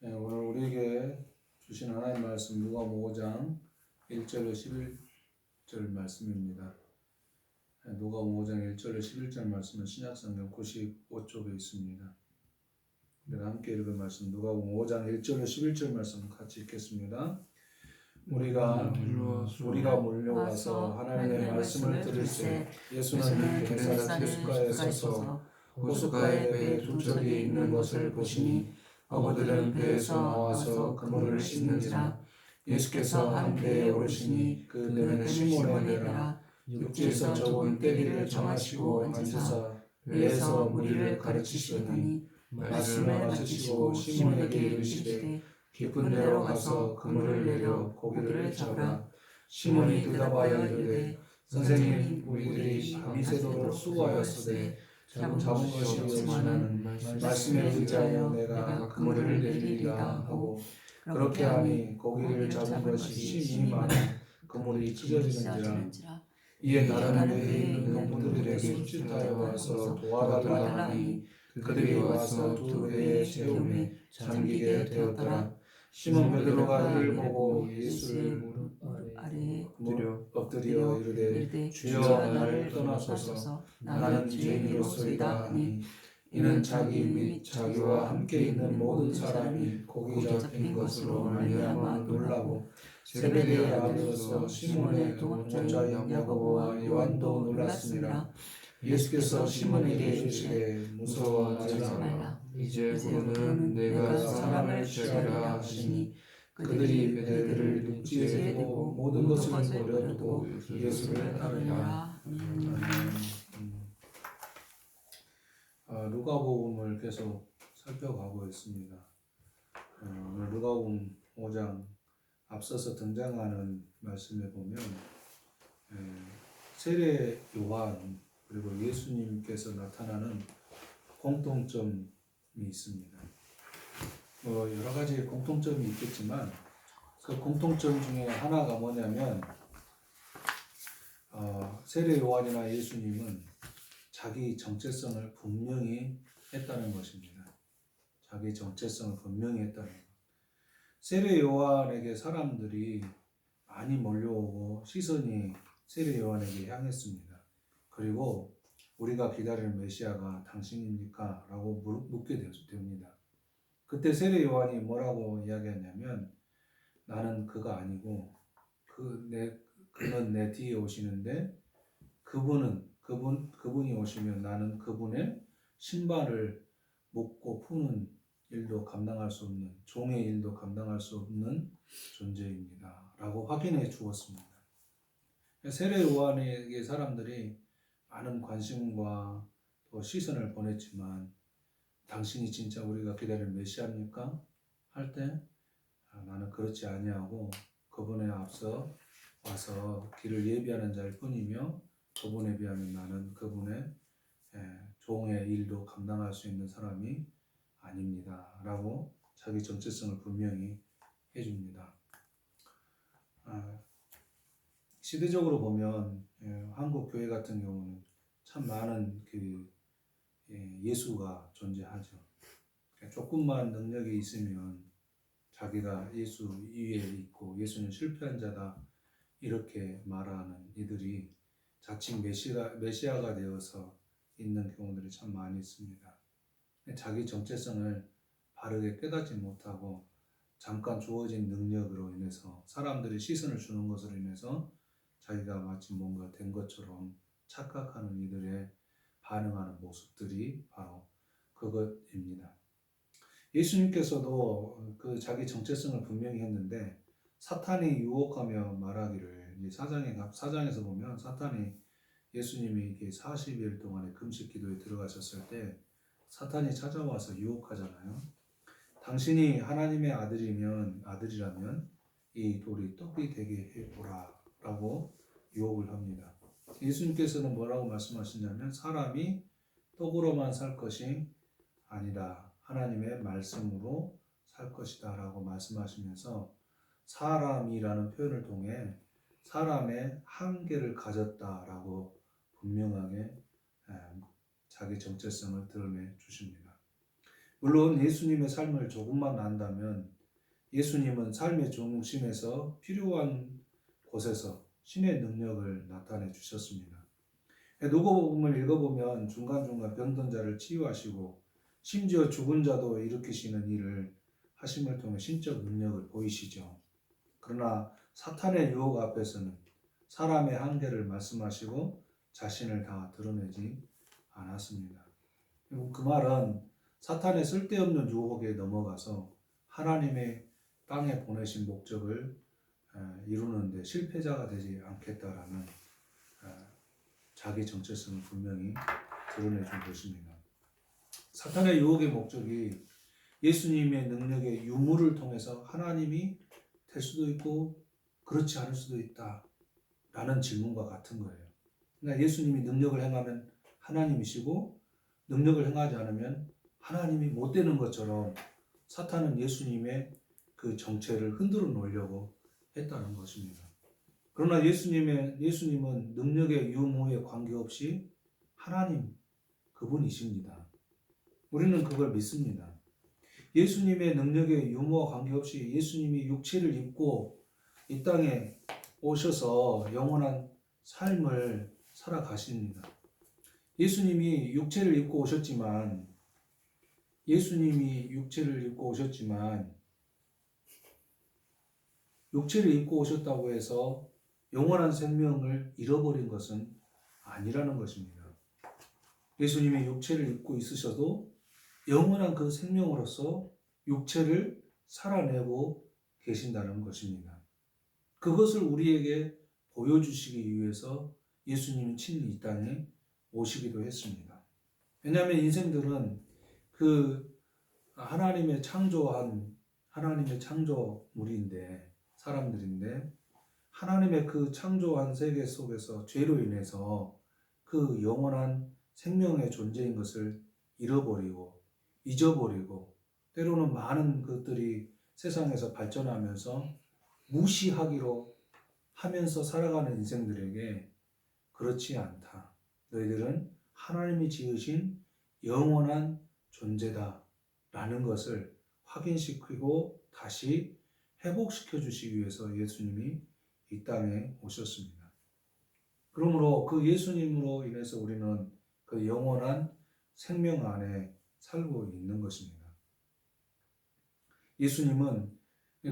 오늘 우리에게 주신 하나님 말씀 누가복음 5장 1절로 11절 말씀입니다. 누가복음 5장 1절로 11절 말씀은 신약성경 95쪽에 있습니다. 우리가 함께 읽을 말씀 누가복음 5장 1절로 11절 말씀 같이 읽겠습니다. 우리가 몰려와서 하나님의 말씀을 들을새 예수는 게네사렛 호숫가에 서서 호숫가의 배 두 척이 있는 것을 보시니 어부들은 배에서 나와서 그물을 씻는지라. 예수께서 한 배에 오르시니 그 배는 시몬의 배라. 육지에서 저온 때리를 정하시고 앉으사 배에서 무리를 가르치시더니 말씀을 마치시고 시몬에게 이르시되 깊은 데로 가서 그물을 내려 고기를 잡으라. 시몬이 대답하여 이르되 선생님, 우리들이 밤이 새도록 수고하였으되 잡은 것이 없지만은 말씀에 의지하여 내가 그물을 내리리라 하고 그렇게 하니 고기를 잡은 것이 심히 많아 그물이 찢어지는지라. 이에 다른 배에 있는 농부들에게 손짓하여 와서 도와달라 하니 그들이 와서 두 배에 채우매 잠기게 되었더라. 시몬 베드로가 이를 보고 예수를 무릎 아래에 엎드려 이르되 주여 나를 떠나소서 나는 죄인이로소이다 하니 이는 자기 및 자기와 함께 있는 모든 사람이 고기 잡힌 것으로 말미암아 놀라고 세베대의 아들로서 시몬의 동자인 야고보와 요한도 놀랐습니다. 예수께서 시몬에게 이르시되 무서워하지 말라. 이제부터는 내가 사람을 취하리라 하시니 그들이 배들을 육지에 두고 모든 것을 버려두고 예수를 따르니라. 누가복음을 계속 살펴가고 있습니다. 오늘 누가복음 5장 앞서서 등장하는 말씀에 보면 세례 요한 그리고 예수님께서 나타나는 공통점이 있습니다. 여러 가지 공통점이 있겠지만 그 공통점 중에 하나가 뭐냐면 세례 요한이나 예수님은 자기 정체성을 분명히 했다는 것입니다. 자기 정체성을 분명히 했다는 것. 세례 요한에게 사람들이 많이 몰려오고 시선이 세례 요한에게 향했습니다. 그리고 우리가 기다리는 메시아가 당신입니까? 라고 묻게 됩니다. 그때 세례 요한이 뭐라고 이야기하냐면 나는 그가 아니고 그는 내 뒤에 오시는데 그분이 오시면 나는 그분의 신발을 묶고 푸는 일도 감당할 수 없는 종의 일도 감당할 수 없는 존재입니다. 라고 확인해 주었습니다. 세례 요한에게 사람들이 많은 관심과 또 시선을 보냈지만 당신이 진짜 우리가 기다리는 메시아입니까? 할 때 나는 그렇지 아니하고 그분에 앞서 와서 길을 예비하는 자일 뿐이며 그분에 비하면 나는 그분의 종의 일도 감당할 수 있는 사람이 아닙니다. 라고 자기 정체성을 분명히 해줍니다. 시대적으로 보면 한국 교회 같은 경우는 참 많은 예수가 존재하죠. 조금만 능력이 있으면 자기가 예수 위에 있고 예수는 실패한 자다 이렇게 말하는 이들이 자칭 메시아가 되어서 있는 경우들이 참 많이 있습니다. 자기 정체성을 바르게 깨닫지 못하고 잠깐 주어진 능력으로 인해서 사람들이 시선을 주는 것으로 인해서 자기가 마치 뭔가 된 것처럼 착각하는 이들의 반응하는 모습들이 바로 그것입니다. 예수님께서도 그 자기 정체성을 분명히 했는데 사탄이 유혹하며 말하기를 사장에서 보면 사탄이 예수님이 이게 40일 동안의 금식 기도에 들어가셨을 때 사탄이 찾아와서 유혹하잖아요. 당신이 하나님의 아들이라면 이 돌이 떡이 되게 해보라 라고 유혹을 합니다. 예수님께서는 뭐라고 말씀하시냐면 사람이 떡으로만 살 것이 아니다. 하나님의 말씀으로 살 것이다 라고 말씀하시면서 사람이라는 표현을 통해 사람의 한계를 가졌다라고 분명하게 자기 정체성을 드러내 주십니다. 물론 예수님의 삶을 조금만 안다면 예수님은 삶의 중심에서 필요한 곳에서 신의 능력을 나타내 주셨습니다. 누가복음을 읽어보면 중간중간 병든 자를 치유하시고 심지어 죽은 자도 일으키시는 일을 하심을 통해 신적 능력을 보이시죠. 그러나 사탄의 유혹 앞에서는 사람의 한계를 말씀하시고 자신을 다 드러내지 않았습니다. 그 말은 사탄의 쓸데없는 유혹에 넘어가서 하나님의 땅에 보내신 목적을 이루는데 실패자가 되지 않겠다라는 자기 정체성을 분명히 드러내준 것입니다. 사탄의 유혹의 목적이 예수님의 능력의 유무를 통해서 하나님이 될 수도 있고 그렇지 않을 수도 있다 라는 질문과 같은 거예요. 그러니까 예수님이 능력을 행하면 하나님이시고 능력을 행하지 않으면 하나님이 못 되는 것처럼 사탄은 예수님의 그 정체를 흔들어 놓으려고 했다는 것입니다. 그러나 예수님은 능력의 유무에 관계없이 하나님 그분이십니다. 우리는 그걸 믿습니다. 예수님의 능력의 유무와 관계없이 예수님이 육체를 입고 이 땅에 오셔서 영원한 삶을 살아가십니다. 예수님이 육체를 입고 오셨지만 육체를 입고 오셨다고 해서 영원한 생명을 잃어버린 것은 아니라는 것입니다. 예수님이 육체를 입고 있으셔도 영원한 그 생명으로서 육체를 살아내고 계신다는 것입니다. 그것을 우리에게 보여주시기 위해서 예수님이 친히 이 땅에 오시기도 했습니다. 왜냐하면 인생들은 그 하나님의 창조물인데 사람들인데 하나님의 그 창조한 세계 속에서 죄로 인해서 그 영원한 생명의 존재인 것을 잃어버리고 잊어버리고 때로는 많은 것들이 세상에서 발전하면서 무시하기로 하면서 살아가는 인생들에게 그렇지 않다. 너희들은 하나님이 지으신 영원한 존재다 라는 것을 확인시키고 다시 회복시켜 주시기 위해서 예수님이 이 땅에 오셨습니다. 그러므로 그 예수님으로 인해서 우리는 그 영원한 생명 안에 살고 있는 것입니다. 예수님은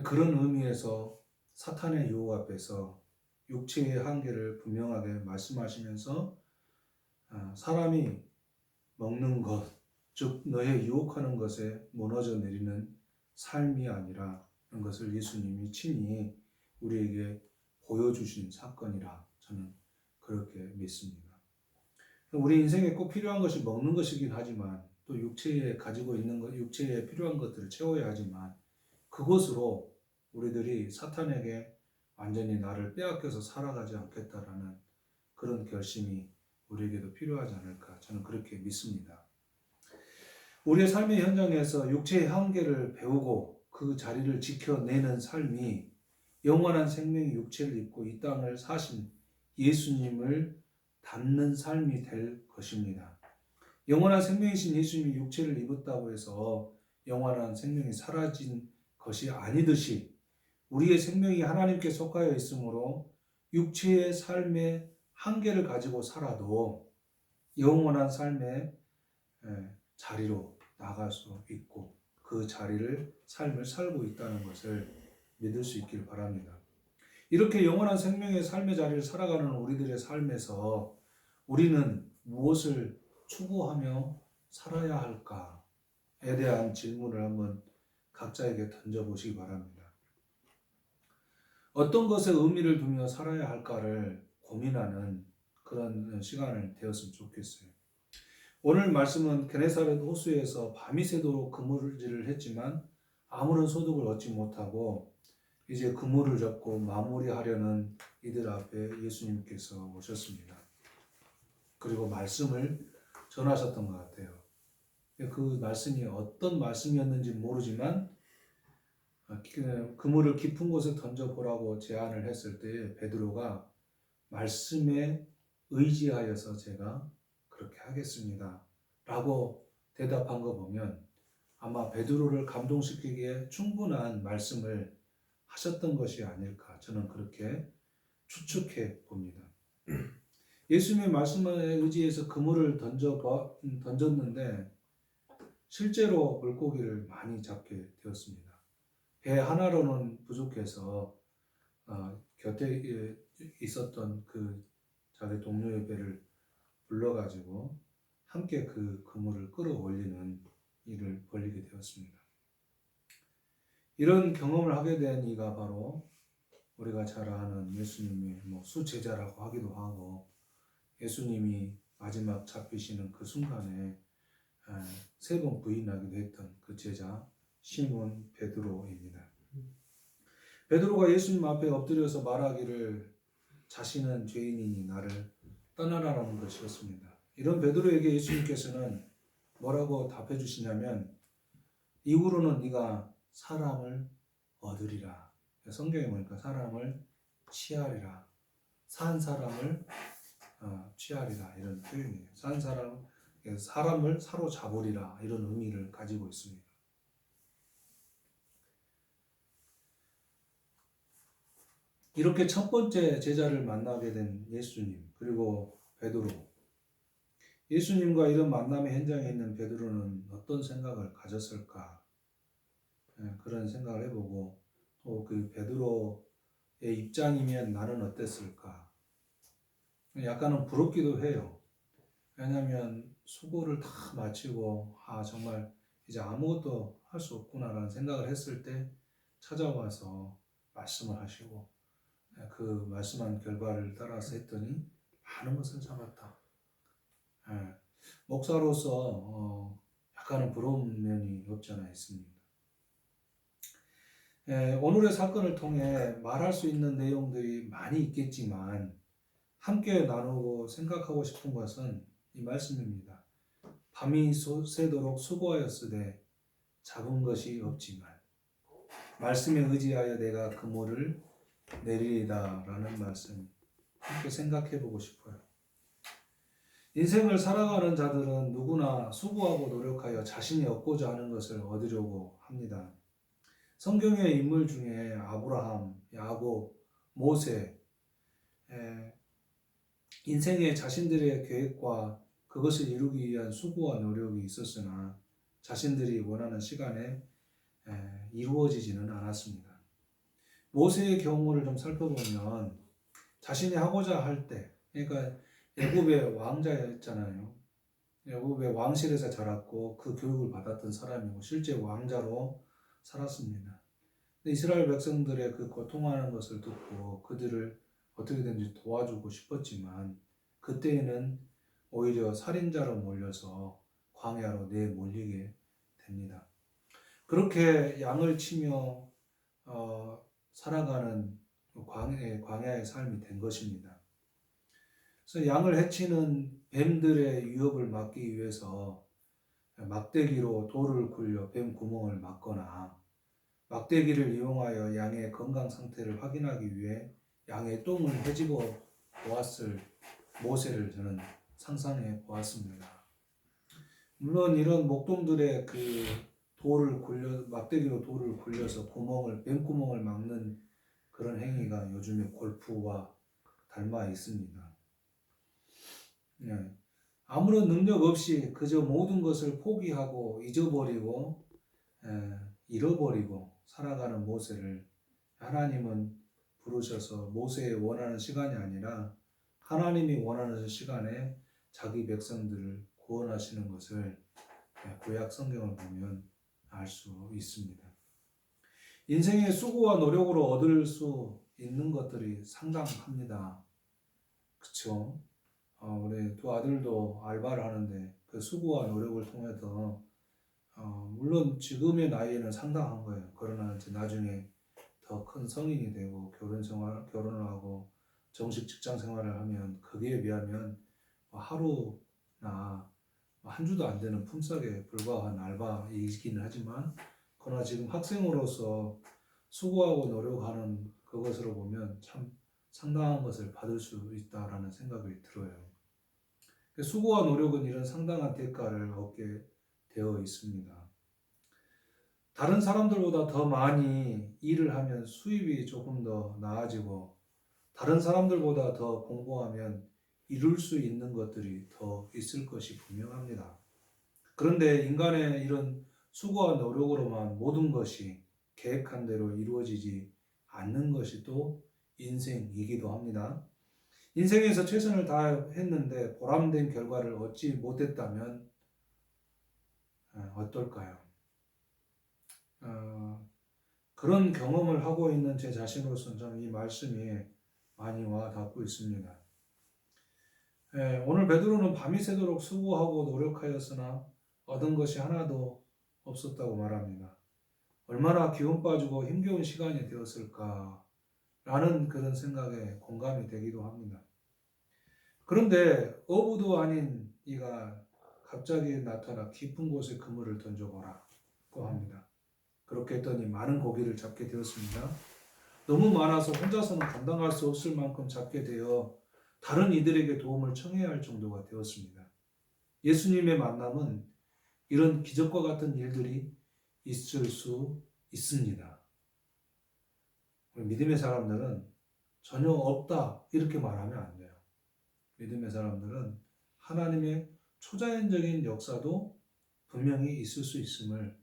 그런 의미에서 사탄의 유혹 앞에서 육체의 한계를 분명하게 말씀하시면서 사람이 먹는 것, 즉 너의 유혹하는 것에 무너져 내리는 삶이 아니라 하는 것을 예수님이 친히 우리에게 보여주신 사건이라 저는 그렇게 믿습니다. 우리 인생에 꼭 필요한 것이 먹는 것이긴 하지만 또 육체에 가지고 있는 것, 육체에 필요한 것들을 채워야 하지만 그것으로 우리들이 사탄에게 완전히 나를 빼앗겨서 살아가지 않겠다라는 그런 결심이 우리에게도 필요하지 않을까 저는 그렇게 믿습니다. 우리의 삶의 현장에서 육체의 한계를 배우고 그 자리를 지켜내는 삶이 영원한 생명의 육체를 입고 이 땅을 사신 예수님을 닮는 삶이 될 것입니다. 영원한 생명이신 예수님이 육체를 입었다고 해서 영원한 생명이 사라진 것이 아니듯이 우리의 생명이 하나님께 속하여 있으므로 육체의 삶의 한계를 가지고 살아도 영원한 삶의 자리로 나갈 수 있고 그 삶을 살고 있다는 것을 믿을 수 있기를 바랍니다. 이렇게 영원한 생명의 삶의 자리를 살아가는 우리들의 삶에서 우리는 무엇을 추구하며 살아야 할까에 대한 질문을 한번 각자에게 던져보시기 바랍니다. 어떤 것에 의미를 두며 살아야 할까를 고민하는 그런 시간을 되었으면 좋겠어요. 오늘 말씀은 게네사렛 호수에서 밤이 새도록 그물질을 했지만 아무런 소득을 얻지 못하고 이제 그물을 잡고 마무리하려는 이들 앞에 예수님께서 오셨습니다. 그리고 말씀을 전하셨던 것 같아요. 그 말씀이 어떤 말씀이었는지 모르지만 그물을 깊은 곳에 던져보라고 제안을 했을 때 베드로가 말씀에 의지하여서 제가 그렇게 하겠습니다 라고 대답한 거 보면 아마 베드로를 감동시키기에 충분한 말씀을 하셨던 것이 아닐까 저는 그렇게 추측해 봅니다. 예수님의 말씀에 의지해서 그물을 던졌는데 실제로 물고기를 많이 잡게 되었습니다. 배 하나로는 부족해서 곁에 있었던 그 자기 동료의 배를 불러가지고 함께 그 그물을 끌어올리는 일을 벌이게 되었습니다. 이런 경험을 하게 된 이가 바로 우리가 잘 아는 예수님의 수제자라고 하기도 하고, 예수님이 마지막 잡히시는 그 순간에 3번 부인하기도 했던 그 제자 시몬 베드로입니다. 베드로가 예수님 앞에 엎드려서 말하기를 자신은 죄인이니 나를 떠나라는 것이었습니다. 이런 베드로에게 예수님께서는 뭐라고 답해 주시냐면, 이후로는 네가 사람을 얻으리라. 성경에 보니까 사람을 취하리라, 산 사람을 취하리라, 이런 표현이에요. 산 사람을 사로잡으리라, 이런 의미를 가지고 있습니다. 이렇게 첫 번째 제자를 만나게 된 예수님, 그리고 베드로. 예수님과 이런 만남의 현장에 있는 베드로는 어떤 생각을 가졌을까? 그런 생각을 해보고, 또 그 베드로의 입장이면 나는 어땠을까? 약간은 부럽기도 해요. 왜냐하면 수고를 다 마치고 정말 이제 아무것도 할 수 없구나라는 생각을 했을 때 찾아와서 말씀을 하시고, 그 말씀한 결과를 따라서 했더니 많은 것을 잡았다. 목사로서 약간은 부러운 면이 없지 않아 있습니다. 오늘의 사건을 통해 말할 수 있는 내용들이 많이 있겠지만 함께 나누고 생각하고 싶은 것은 이 말씀입니다. 밤이 새도록 수고하였으되 잡은 것이 없지만 말씀에 의지하여 내가 그물을 내리리다 라는 말씀, 함께 생각해 보고 싶어요. 인생을 살아가는 자들은 누구나 수고하고 노력하여 자신이 얻고자 하는 것을 얻으려고 합니다. 성경의 인물 중에 아브라함, 야곱, 모세, 인생의 자신들의 계획과 그것을 이루기 위한 수고와 노력이 있었으나 자신들이 원하는 시간에 이루어지지는 않았습니다. 모세의 경우를 좀 살펴보면 자신이 하고자 할 때, 그러니까 애굽의 왕자였잖아요. 애굽의 왕실에서 자랐고 그 교육을 받았던 사람이고 실제 왕자로 살았습니다. 이스라엘 백성들의 그 고통하는 것을 듣고 그들을 어떻게든지 도와주고 싶었지만 그때에는 오히려 살인자로 몰려서 광야로 내몰리게 됩니다. 그렇게 양을 치며 살아가는 광야의 삶이 된 것입니다. 그래서 양을 해치는 뱀들의 위협을 막기 위해서 막대기로 돌을 굴려 뱀 구멍을 막거나 막대기를 이용하여 양의 건강 상태를 확인하기 위해 양의 똥을 헤집어 보았을 모세를 저는 상상해 보았습니다. 물론 이런 목동들의 그 막대기로 돌을 굴려서 뱀 구멍을 막는 그런 행위가 요즘의 골프와 닮아 있습니다. 아무런 능력 없이 그저 모든 것을 포기하고 잊어버리고 잃어버리고 살아가는 모세를 하나님은 부르셔서 모세의 원하는 시간이 아니라 하나님이 원하는 시간에 자기 백성들을 구원하시는 것을 구약 성경을 보면 알 수 있습니다. 인생의 수고와 노력으로 얻을 수 있는 것들이 상당합니다. 그렇죠? 우리 두 아들도 알바를 하는데 그 수고와 노력을 통해서 물론 지금의 나이에는 상당한 거예요. 그러나 이제 나중에 더 큰 성인이 되고 결혼을 하고 정식 직장 생활을 하면 거기에 비하면 하루나 한 주도 안 되는 품삯에 불과한 알바이긴 하지만, 그러나 지금 학생으로서 수고하고 노력하는 그것으로 보면 참 상당한 것을 받을 수 있다라는 생각이 들어요. 수고와 노력은 이런 상당한 대가를 얻게 되어 있습니다. 다른 사람들보다 더 많이 일을 하면 수입이 조금 더 나아지고 다른 사람들보다 더 공부하면 이룰 수 있는 것들이 더 있을 것이 분명합니다. 그런데 인간의 이런 수고와 노력으로만 모든 것이 계획한 대로 이루어지지 않는 것이 또 인생이기도 합니다. 인생에서 최선을 다했는데 보람된 결과를 얻지 못했다면 어떨까요? 그런 경험을 하고 있는 제 자신으로서는 저는 이 말씀이 많이 와 닿고 있습니다. 오늘 베드로는 밤이 새도록 수고하고 노력하였으나 얻은 것이 하나도 없었다고 말합니다. 얼마나 기운 빠지고 힘겨운 시간이 되었을까 라는 그런 생각에 공감이 되기도 합니다. 그런데 어부도 아닌 이가 갑자기 나타나 깊은 곳에 그물을 던져보라고 합니다. 그렇게 했더니 많은 고기를 잡게 되었습니다. 너무 많아서 혼자서는 감당할 수 없을 만큼 잡게 되어 다른 이들에게 도움을 청해야 할 정도가 되었습니다. 예수님의 만남은 이런 기적과 같은 일들이 있을 수 있습니다. 우리 믿음의 사람들은 전혀 없다 이렇게 말하면 안 돼요. 믿음의 사람들은 하나님의 초자연적인 역사도 분명히 있을 수 있음을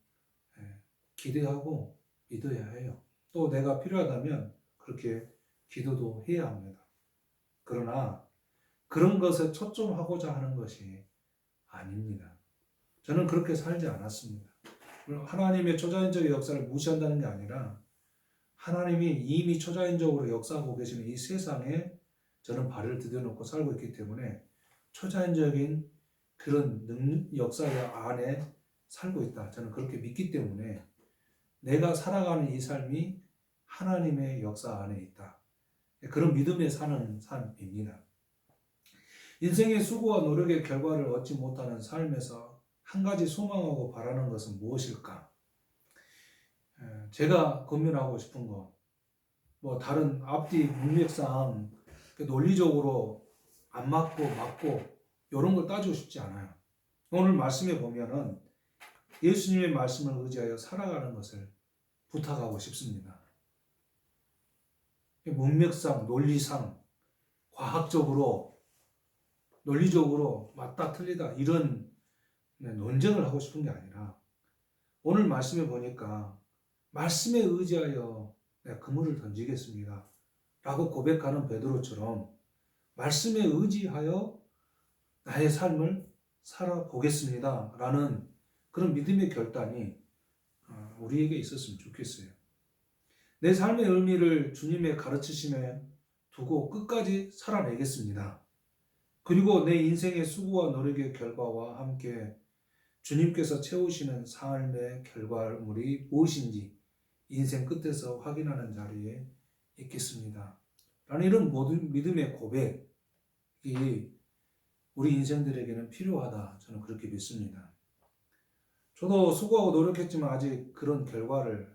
기대하고 믿어야 해요. 또 내가 필요하다면 그렇게 기도도 해야 합니다. 그러나 그런 것에 초점하고자 하는 것이 아닙니다. 저는 그렇게 살지 않았습니다. 하나님의 초자연적인 역사를 무시한다는 게 아니라 하나님이 이미 초자연적으로 역사하고 계시는 이 세상에 저는 발을 디뎌놓고 살고 있기 때문에 초자연적인 그런 역사 안에 살고 있다. 저는 그렇게 믿기 때문에 내가 살아가는 이 삶이 하나님의 역사 안에 있다. 그런 믿음에 사는 삶입니다. 인생의 수고와 노력의 결과를 얻지 못하는 삶에서 한 가지 소망하고 바라는 것은 무엇일까? 제가 고민하고 싶은 거, 다른 앞뒤 문맥상 논리적으로 안 맞고 이런 걸 따지고 싶지 않아요. 오늘 말씀에 보면은 예수님의 말씀을 의지하여 살아가는 것을 부탁하고 싶습니다. 문맥상, 논리상, 과학적으로, 논리적으로 맞다 틀리다 이런 논쟁을 하고 싶은 게 아니라 오늘 말씀에 보니까 말씀에 의지하여 내가 그물을 던지겠습니다 라고 고백하는 베드로처럼 말씀에 의지하여 나의 삶을 살아보겠습니다 라는 그런 믿음의 결단이 우리에게 있었으면 좋겠어요. 내 삶의 의미를 주님의 가르치심에 두고 끝까지 살아내겠습니다. 그리고 내 인생의 수고와 노력의 결과와 함께 주님께서 채우시는 삶의 결과물이 무엇인지 인생 끝에서 확인하는 자리에 있겠습니다. 라는 이런 모든 믿음의 고백이 우리 인생들에게는 필요하다. 저는 그렇게 믿습니다. 저도 수고하고 노력했지만 아직 그런 결과를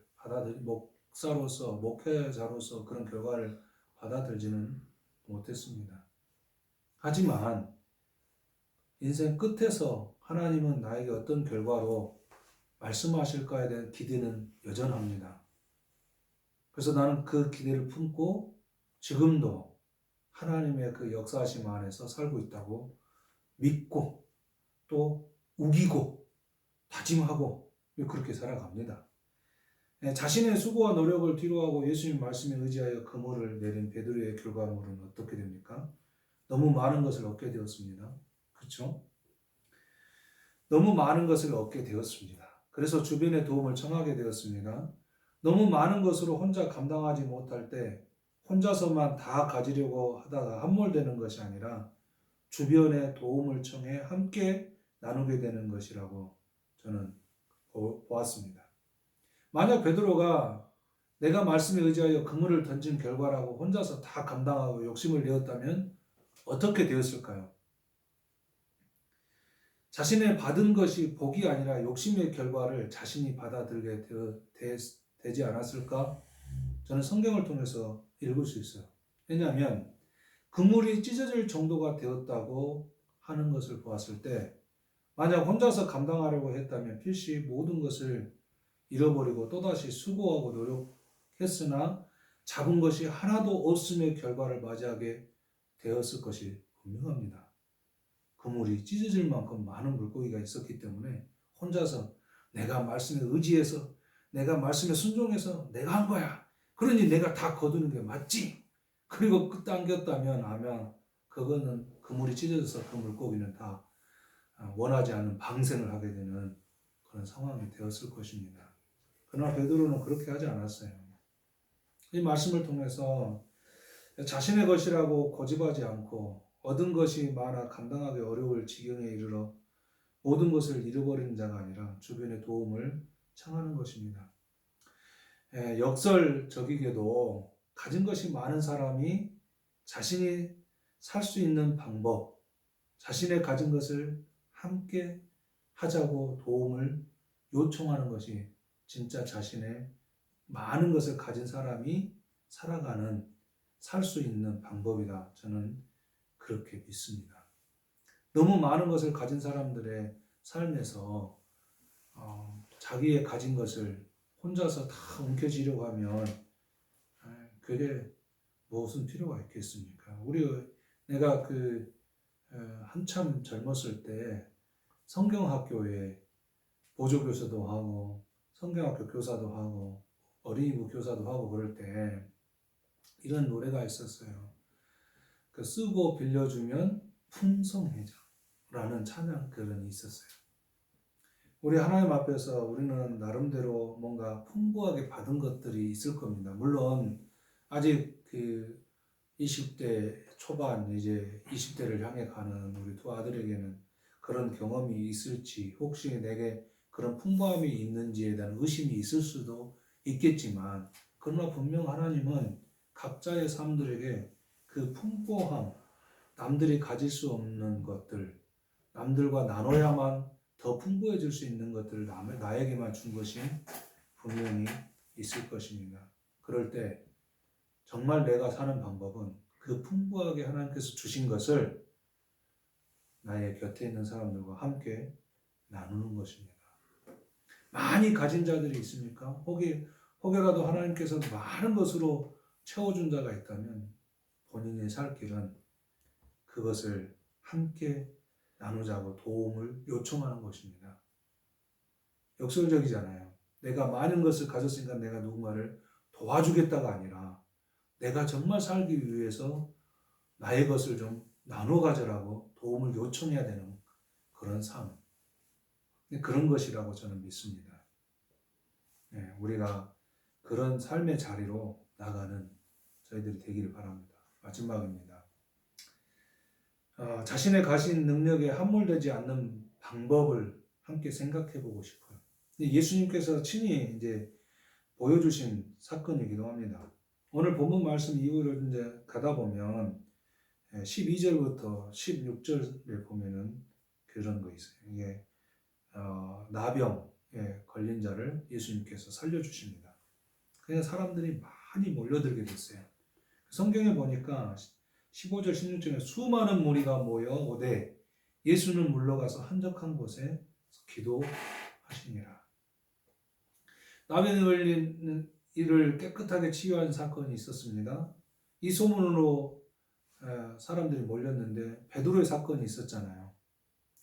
목사로서, 목회자로서 그런 결과를 받아들지는 못했습니다. 하지만 인생 끝에서 하나님은 나에게 어떤 결과로 말씀하실까에 대한 기대는 여전합니다. 그래서 나는 그 기대를 품고 지금도 하나님의 그 역사하심 안에서 살고 있다고 믿고 또 우기고 다짐하고 그렇게 살아갑니다. 자신의 수고와 노력을 뒤로하고 예수님 말씀에 의지하여 그물을 내린 베드로의 결과물은 어떻게 됩니까? 너무 많은 것을 얻게 되었습니다. 그렇죠? 너무 많은 것을 얻게 되었습니다. 그래서 주변의 도움을 청하게 되었습니다. 너무 많은 것으로 혼자 감당하지 못할 때 혼자서만 다 가지려고 하다가 함몰되는 것이 아니라 주변의 도움을 청해 함께 나누게 되는 것이라고 저는 보았습니다. 만약 베드로가 내가 말씀에 의지하여 그물을 던진 결과라고 혼자서 다 감당하고 욕심을 내었다면 어떻게 되었을까요? 자신의 받은 것이 복이 아니라 욕심의 결과를 자신이 받아들게 되지 않았을까? 저는 성경을 통해서 읽을 수 있어요. 왜냐하면 그물이 찢어질 정도가 되었다고 하는 것을 보았을 때 만약 혼자서 감당하려고 했다면 필시 모든 것을 잃어버리고 또다시 수고하고 노력했으나 잡은 것이 하나도 없음의 결과를 맞이하게 되었을 것이 분명합니다. 그물이 찢어질 만큼 많은 물고기가 있었기 때문에 혼자서 내가 말씀에 의지해서 내가 말씀에 순종해서 내가 한 거야. 그러니 내가 다 거두는 게 맞지. 그리고 당겼다면 아마 그거는 그물이 찢어져서 그 물고기는 다 원하지 않는 방생을 하게 되는 그런 상황이 되었을 것입니다. 그러나 베드로는 그렇게 하지 않았어요. 이 말씀을 통해서 자신의 것이라고 고집하지 않고 얻은 것이 많아 감당하기 어려울 지경에 이르러 모든 것을 잃어버리는 자가 아니라 주변의 도움을 청하는 것입니다. 역설적이게도 가진 것이 많은 사람이 자신이 살 수 있는 방법, 자신의 가진 것을 함께 하자고 도움을 요청하는 것이 진짜 자신의 많은 것을 가진 사람이 살아가는, 살 수 있는 방법이다. 저는 그렇게 믿습니다. 너무 많은 것을 가진 사람들의 삶에서 자기의 가진 것을 혼자서 다 움켜쥐려고 하면 그게 무슨 필요가 있겠습니까? 내가 한참 젊었을 때 성경학교에 보조교사도 하고 성경학교 교사도 하고 어린이부 교사도 하고 그럴 때 이런 노래가 있었어요. 쓰고 빌려주면 풍성해져라는 찬양 글이 있었어요. 우리 하나님 앞에서 우리는 나름대로 뭔가 풍부하게 받은 것들이 있을 겁니다. 물론 아직 20대 초반 이제 20대를 향해 가는 우리 두 아들에게는 그런 경험이 있을지 혹시 내게 그런 풍부함이 있는지에 대한 의심이 있을 수도 있겠지만 그러나 분명 하나님은 각자의 삶들에게 그 풍부함, 남들이 가질 수 없는 것들, 남들과 나눠야만 더 풍부해질 수 있는 것들을 나에게만 준 것이 분명히 있을 것입니다. 그럴 때 정말 내가 사는 방법은 그 풍부하게 하나님께서 주신 것을 나의 곁에 있는 사람들과 함께 나누는 것입니다. 많이 가진 자들이 있습니까? 혹여라도 하나님께서 많은 것으로 채워준 자가 있다면 본인이 살 길은 그것을 함께 나누자고 도움을 요청하는 것입니다. 역설적이잖아요. 내가 많은 것을 가졌으니까 내가 누군가를 도와주겠다가 아니라 내가 정말 살기 위해서 나의 것을 좀 나눠 가져라고 도움을 요청해야 되는 그런 삶. 그런 것이라고 저는 믿습니다. 우리가 그런 삶의 자리로 나가는 저희들이 되기를 바랍니다. 마지막입니다. 자신의 가진 능력에 함몰되지 않는 방법을 함께 생각해 보고 싶어요. 예수님께서 친히 이제 보여주신 사건이기도 합니다. 오늘 본문 말씀 이후로 이제 가다 보면 12절부터 16절에 보면은 그런 거 있어요. 이게 나병에 걸린 자를 예수님께서 살려주십니다. 그냥 사람들이 많이 몰려들게 됐어요. 성경에 보니까 15절 16절에 수많은 무리가 모여 오되 예수는 물러가서 한적한 곳에 기도하시니라. 나병에 걸린 이를 깨끗하게 치유한 사건이 있었습니다. 이 소문으로 사람들이 몰렸는데 베드로의 사건이 있었잖아요.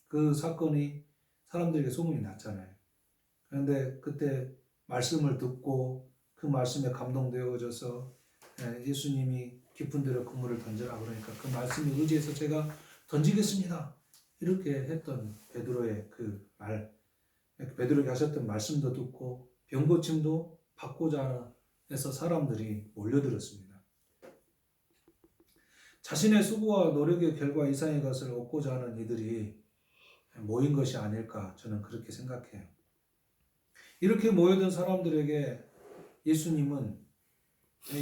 그 사건이 사람들에게 소문이 났잖아요. 그런데 그때 말씀을 듣고 그 말씀에 감동되어져서 예수님이 깊은 데로 그물을 던져라 그러니까 그 말씀에 의지해서 제가 던지겠습니다. 이렇게 했던 베드로의 그 말, 베드로에게 하셨던 말씀도 듣고 병고침도 받고자 해서 사람들이 몰려들었습니다. 자신의 수고와 노력의 결과 이상의 것을 얻고자 하는 이들이 모인 것이 아닐까 저는 그렇게 생각해요. 이렇게 모여든 사람들에게 예수님은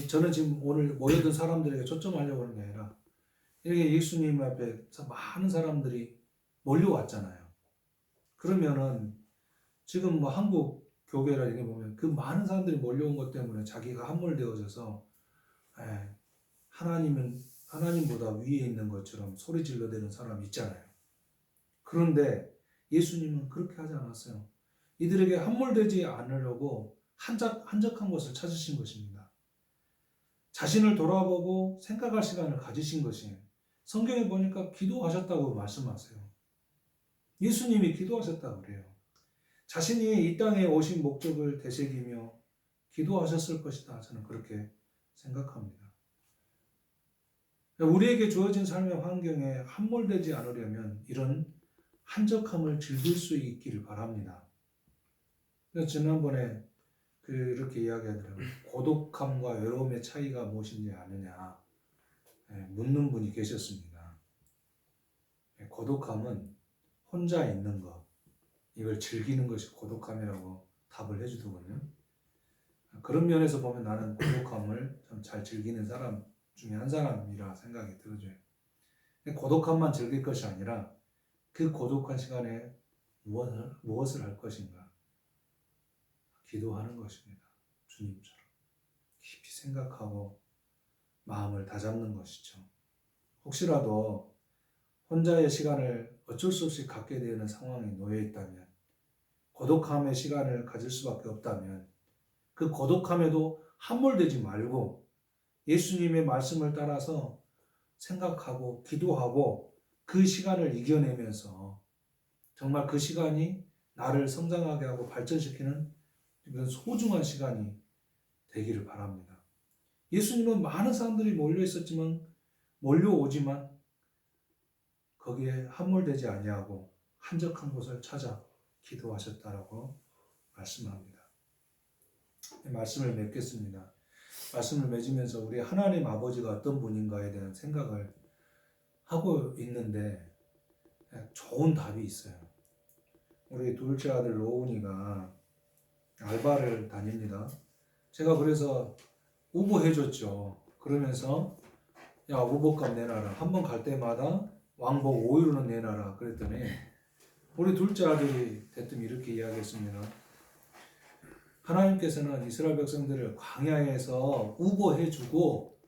저는 지금 오늘 모여든 사람들에게 초점하려고 하는 게 아니라 이렇게 예수님 앞에 많은 사람들이 몰려왔잖아요. 그러면은 지금 한국 교회라 이렇게 보면 그 많은 사람들이 몰려온 것 때문에 자기가 함몰되어져서 하나님보다 위에 있는 것처럼 소리 질러대는 사람이 있잖아요. 그런데 예수님은 그렇게 하지 않았어요. 이들에게 함몰되지 않으려고 한적한 곳을 찾으신 것입니다. 자신을 돌아보고 생각할 시간을 가지신 것이에요. 성경에 보니까 기도하셨다고 말씀하세요. 예수님이 기도하셨다고 그래요. 자신이 이 땅에 오신 목적을 되새기며 기도하셨을 것이다. 저는 그렇게 생각합니다. 우리에게 주어진 삶의 환경에 함몰되지 않으려면 이런 한적함을 즐길 수 있기를 바랍니다. 지난번에 그렇게 이야기하더라고요. 고독함과 외로움의 차이가 무엇인지 아느냐 묻는 분이 계셨습니다. 고독함은 혼자 있는 것, 이걸 즐기는 것이 고독함이라고 답을 해주더군요. 그런 면에서 보면 나는 고독함을 좀 잘 즐기는 사람 중에 한 사람이라 생각이 들어져요. 고독함만 즐길 것이 아니라 그 고독한 시간에 무엇을 할 것인가? 기도하는 것입니다. 주님처럼 깊이 생각하고 마음을 다잡는 것이죠. 혹시라도 혼자의 시간을 어쩔 수 없이 갖게 되는 상황에 놓여 있다면, 고독함의 시간을 가질 수밖에 없다면 그 고독함에도 함몰되지 말고 예수님의 말씀을 따라서 생각하고 기도하고 그 시간을 이겨내면서 정말 그 시간이 나를 성장하게 하고 발전시키는 그런 소중한 시간이 되기를 바랍니다. 예수님은 많은 사람들이 몰려오지만 거기에 함몰되지 아니하고 한적한 곳을 찾아 기도하셨다라고 말씀합니다. 말씀을 맺겠습니다. 말씀을 맺으면서 우리 하나님 아버지가 어떤 분인가에 대한 생각을 하고 있는데 좋은 답이 있어요. 우리 둘째 아들 로운이가 알바를 다닙니다. 제가 그래서 우보해줬죠. 그러면서 야, 우보값 내놔라. 한 번 갈 때마다 왕복 5유로는 내놔라. 그랬더니 우리 둘째 아들이 대뜸 이렇게 이야기했습니다. 하나님께서는 이스라엘 백성들을 광야에서 우보해주고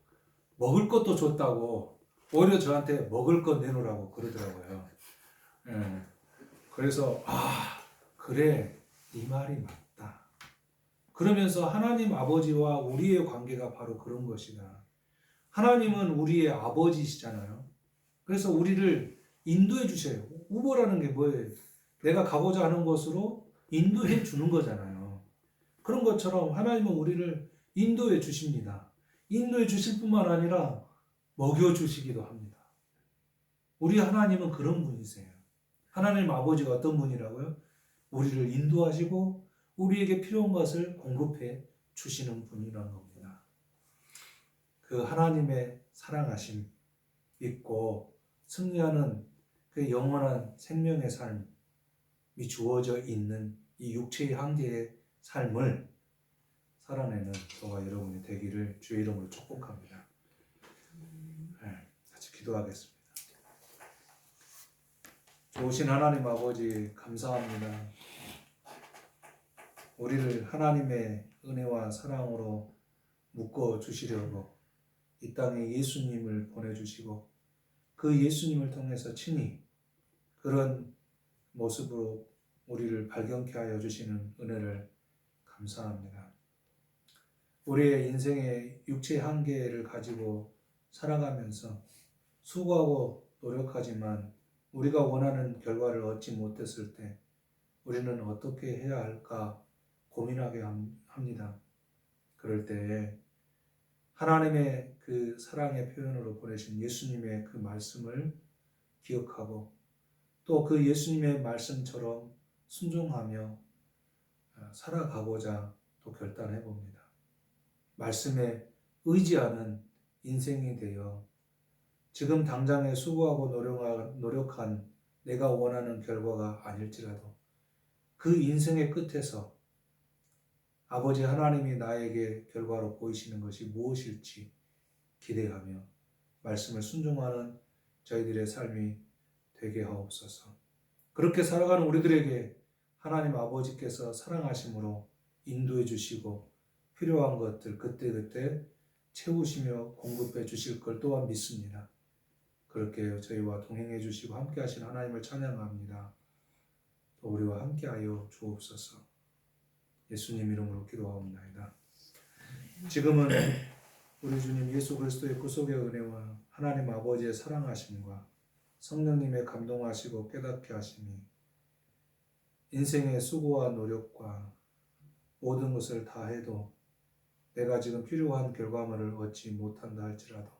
먹을 것도 줬다고 오히려 저한테 먹을 것 내놓으라고 그러더라고요. 그래서 그래, 네 말이 맞다. 그러면서 하나님 아버지와 우리의 관계가 바로 그런 것이다. 하나님은 우리의 아버지시잖아요. 그래서 우리를 인도해 주셔요. 우보라는 게 뭐예요? 내가 가고자 하는 곳으로 인도해 주는 거잖아요. 그런 것처럼 하나님은 우리를 인도해 주십니다. 인도해 주실 뿐만 아니라 먹여 주시기도 합니다. 우리 하나님은 그런 분이세요. 하나님 아버지가 어떤 분이라고요? 우리를 인도하시고 우리에게 필요한 것을 공급해 주시는 분이라는 겁니다. 그 하나님의 사랑하심 믿고 승리하는 그 영원한 생명의 삶이 주어져 있는 이 육체의 한계의 삶을 살아내는 저와 여러분이 되기를 주의 이름으로 축복합니다. 같이 기도하겠습니다. 좋으신 하나님 아버지 감사합니다. 우리를 하나님의 은혜와 사랑으로 묶어 주시려고 이 땅에 예수님을 보내주시고 그 예수님을 통해서 친히 그런 모습으로 우리를 발견케 하여 주시는 은혜를 감사합니다. 우리의 인생의 육체의 한계를 가지고 살아가면서 수고하고 노력하지만 우리가 원하는 결과를 얻지 못했을 때 우리는 어떻게 해야 할까 고민하게 합니다. 그럴 때에 하나님의 그 사랑의 표현으로 보내신 예수님의 그 말씀을 기억하고 또 그 예수님의 말씀처럼 순종하며 살아가고자 또 결단해 봅니다. 말씀에 의지하는 인생이 되어 지금 당장에 수고하고 노력한 내가 원하는 결과가 아닐지라도 그 인생의 끝에서 아버지 하나님이 나에게 결과로 보이시는 것이 무엇일지 기대하며 말씀을 순종하는 저희들의 삶이 되게 하옵소서. 그렇게 살아가는 우리들에게 하나님 아버지께서 사랑하심으로 인도해 주시고 필요한 것들 그때그때 채우시며 공급해 주실 걸 또한 믿습니다. 그렇게 저희와 동행해 주시고 함께 하신 하나님을 찬양합니다. 또 우리와 함께하여 주옵소서. 예수님 이름으로 기도하옵나이다. 지금은 우리 주님 예수 그리스도의 구속의 은혜와 하나님 아버지의 사랑하심과 성령님의 감동하시고 깨닫게 하심이 인생의 수고와 노력과 모든 것을 다 해도 내가 지금 필요한 결과물을 얻지 못한다 할지라도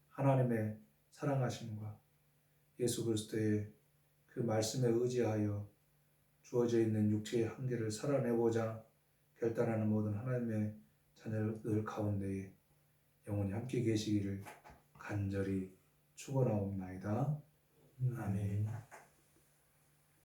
하나님의 사랑하심과 예수 그리스도의 그 말씀에 의지하여 주어져 있는 육체의 한계를 살아내고자 결단하는 모든 하나님의 자녀들 가운데에 영원히 함께 계시기를 간절히 축원하옵나이다. 아멘.